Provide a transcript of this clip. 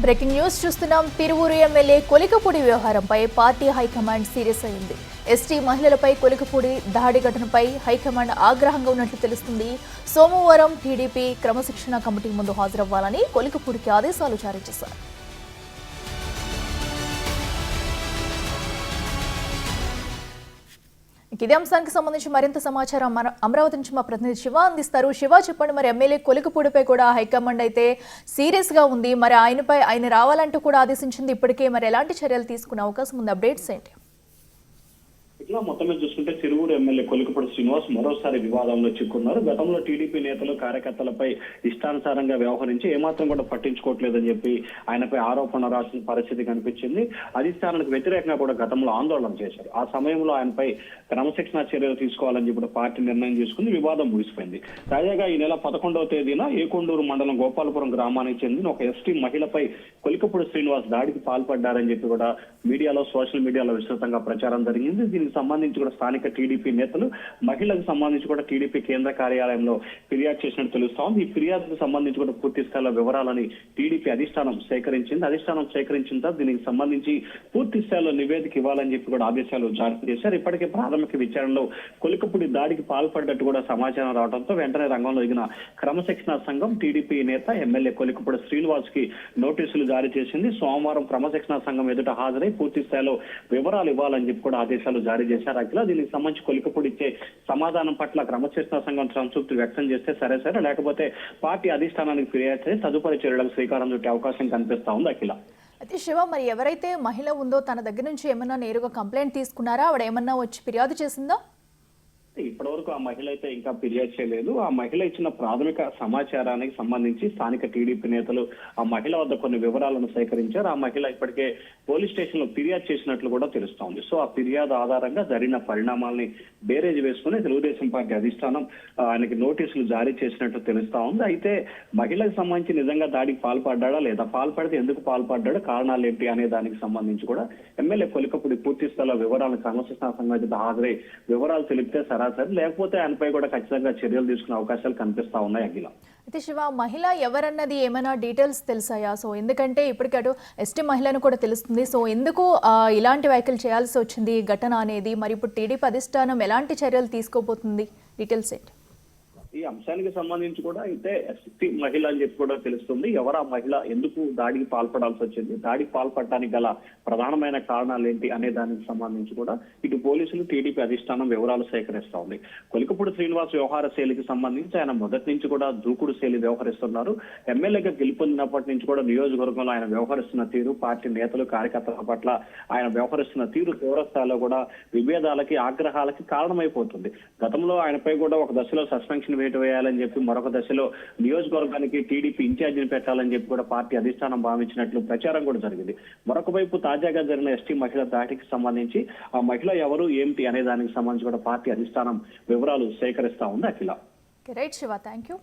Breaking news చూస్తున్నాం. Tiruvuru MLA Kolikapudi వ్యవహారంపై party high command serious అయింది. ఎస్టీ మహిళలపై కొలికపూడి దాడి ఘటనపై హైకమాండ్ ఆగ్రహంగా ఉన్నట్లు తెలుస్తుంది. సోమవారం టీడీపీ క్రమశిక్షణ కమిటీ ముందు హాజరవ్వాలని కొలికపూడికి ఆదేశాలు జారీ చేశారు. ఇదే అంశానికి సంబంధించి మరింత సమాచారం అమరావతి నుంచి మా ప్రతినిధి శివ అందిస్తారు. శివ, చెప్పండి, మరి ఎమ్మెల్యే కొలికపూడిపై కూడా హైకమాండ్ అయితే సీరియస్ గా ఉంది. మరి ఆయన రావాలంటూ కూడా ఆదేశించింది. ఇప్పటికే మరి ఎలాంటి చర్యలు తీసుకునే అవకాశం ఉంది? అప్డేట్స్ ఏంటి? ఇట్లా మొత్తం మీద చూసుకుంటే తిరువూరు ఎమ్మెల్యే కొలికపూడి శ్రీనివాస్ మరోసారి వివాదంలో చిక్కున్నారు. గతంలో టీడీపీ నేతలు కార్యకర్తలపై ఇష్టానుసారంగా వ్యవహరించి ఏమాత్రం కూడా పట్టించుకోవట్లేదని చెప్పి ఆయనపై ఆరోపణ రాసిన పరిస్థితి కనిపించింది. అధిష్టానానికి వ్యతిరేకంగా కూడా గతంలో ఆందోళన చేశారు. ఆ సమయంలో ఆయనపై క్రమశిక్షణ చర్యలు తీసుకోవాలని చెప్పి పార్టీ నిర్ణయం తీసుకుని వివాదం ముగిసిపోయింది. తాజాగా ఈ నెల 11వ తేదీన ఏకొండూరు మండలం గోపాలపురం గ్రామానికి చెందిన ఒక ఎస్టీ మహిళపై కొలికపూడి శ్రీనివాస్ దాడికి పాల్పడ్డారని చెప్పి కూడా మీడియాలో, సోషల్ మీడియాలో విస్తృతంగా ప్రచారం జరిగింది. దీనికి సంబంధించి కూడా స్థానిక టీడీపీ నేతలు మహిళలకు సంబంధించి కూడా టీడీపీ కేంద్ర కార్యాలయంలో ఫిర్యాదు చేసినట్టు తెలుస్తా ఉంది. ఈ ఫిర్యాదుకు సంబంధించి కూడా పూర్తి స్థాయిలో వివరాలని టీడీపీ అధిష్టానం సేకరించింది. అధిష్టానం సేకరించిన తర్వాత దీనికి సంబంధించి పూర్తి స్థాయిలో నివేదిక ఇవ్వాలని చెప్పి కూడా ఆదేశాలు జారీ చేశారు. ఇప్పటికే ప్రాథమిక విచారణలో కొలికపూడి దాడికి పాల్పడ్డట్టు కూడా సమాచారం రావడంతో వెంటనే రంగంలో దిగిన క్రమశిక్షణ సంఘం టీడీపీ నేత ఎమ్మెల్యే కొలికపూడి శ్రీనివాస్ కి నోటీసులు జారీ చేసింది. సోమవారం క్రమశిక్షణ సంఘం ఎదుట హాజరై పూర్తి స్థాయిలో వివరాలు ఇవ్వాలని చెప్పి కూడా ఆదేశాలు జారీ చేశారు. అఖిల, దీనికి సంబంధించి కొలికపూడి ఇచ్చే సమాధానం పట్ల క్రమశిక్షణ సంఘం సంతృప్తి వ్యక్తం చేస్తే సరే, లేకపోతే పార్టీ అధిష్టానానికి ఫిర్యాదు చేసి తదుపరి చర్యలకు శ్రీకారం చుట్టే అవకాశం కనిపిస్తా ఉంది. అఖిల, అయితే శివ, మరి ఎవరైతే మహిళ ఉందో తన దగ్గర నుంచి ఏమన్నా నేరుగా కంప్లైంట్ తీసుకున్నారా? ఆవిడ ఏమన్నా వచ్చి ఫిర్యాదు చేసిందా? ఇప్పటివరకు ఆ మహిళ అయితే ఇంకా ఫిర్యాదు చేయలేదు. ఆ మహిళ ఇచ్చిన ప్రాథమిక సమాచారానికి సంబంధించి స్థానిక టీడీపీ నేతలు ఆ మహిళ వద్ద కొన్ని వివరాలను సేకరించారు. ఆ మహిళ ఇప్పటికే పోలీస్ స్టేషన్ లో ఫిర్యాదు చేసినట్లు కూడా తెలుస్తోంది. సో ఆ ఫిర్యాదు ఆధారంగా జరిగిన పరిణామాల్ని బేరేజ్ వేసుకుని తెలుగుదేశం పార్టీ అధిష్టానం ఆయనకి నోటీసులు జారీ చేసినట్టు తెలుస్తా ఉంది. అయితే మహిళకు సంబంధించి నిజంగా దాడికి పాల్పడ్డా లేదా, పాల్పడితే ఎందుకు పాల్పడ్డాడు, కారణాలు ఏంటి అనే దానికి సంబంధించి కూడా ఎమ్మెల్యే కొలికపూడి పూర్తి స్థాయిలో వివరాలను క్రమశిక్షణ సంఘం హాజరై వివరాలు తెలిపితే సరే, లేకపోతే ఆయనపై కూడా ఖచ్చితంగా చర్యలు తీసుకునే అవకాశాలు కనిపిస్తా ఉన్నాయి. అఖిల, అయితే శివ, మహిళ ఎవరన్నది ఏమైనా డీటెయిల్స్ తెలుసాయా? సో ఎందుకంటే ఇప్పటికి అటు ఎస్టీ మహిళను కూడా తెలుస్తుంది. సో ఎందుకు ఇలాంటి వ్యాఖ్యలు చేయాల్సి వచ్చింది ఘటన అనేది, మరి ఇప్పుడు టీడీపీ అధిష్టానం ఎలాంటి చర్యలు తీసుకోబోతుంది? డీటెయిల్స్ ఏంటి? ఈ అంశానికి సంబంధించి కూడా అయితే ఎస్టీ మహిళ అని చెప్పి కూడా తెలుస్తుంది. ఎవరు ఆ మహిళ, ఎందుకు దాడికి పాల్పడాల్సి వచ్చింది, దాడికి పాల్పడటానికి గల ప్రధానమైన కారణాలు ఏంటి అనే దానికి సంబంధించి కూడా ఇటు పోలీసులు, టీడీపీ అధిష్టానం వివరాలు సేకరిస్తా ఉంది. కొలికపూడి శ్రీనివాస్ వ్యవహార శైలికి సంబంధించి ఆయన మొదటి నుంచి కూడా దూకుడు శైలి వ్యవహరిస్తున్నారు. ఎమ్మెల్యేగా గెలుపొందినప్పటి నుంచి కూడా నియోజకవర్గంలో ఆయన వ్యవహరిస్తున్న తీరు, పార్టీ నేతలు, కార్యకర్తల పట్ల ఆయన వ్యవహరిస్తున్న తీరు తీవ్ర స్థాయిలో కూడా విభేదాలకి, ఆగ్రహాలకి కారణమైపోతుంది. గతంలో ఆయనపై కూడా ఒక దశలో సస్పెన్షన్ వేయాలని చెప్పి, మరొక దశలో నియోజకవర్గానికి టీడీపీ ఇన్ఛార్జిని పెట్టాలని చెప్పి కూడా పార్టీ అధిష్టానం భావించినట్లు ప్రచారం కూడా జరిగింది. మరొక వైపు తాజాగా జరిగిన ఎస్టీ మహిళ దాడికి సంబంధించి ఆ మహిళ ఎవరు, ఏమిటి అనే దానికి సంబంధించి కూడా పార్టీ అధిష్టానం వివరాలు సేకరిస్తా ఉంది. అఖిల, రైట్ శివ, థ్యాంక్ యూ.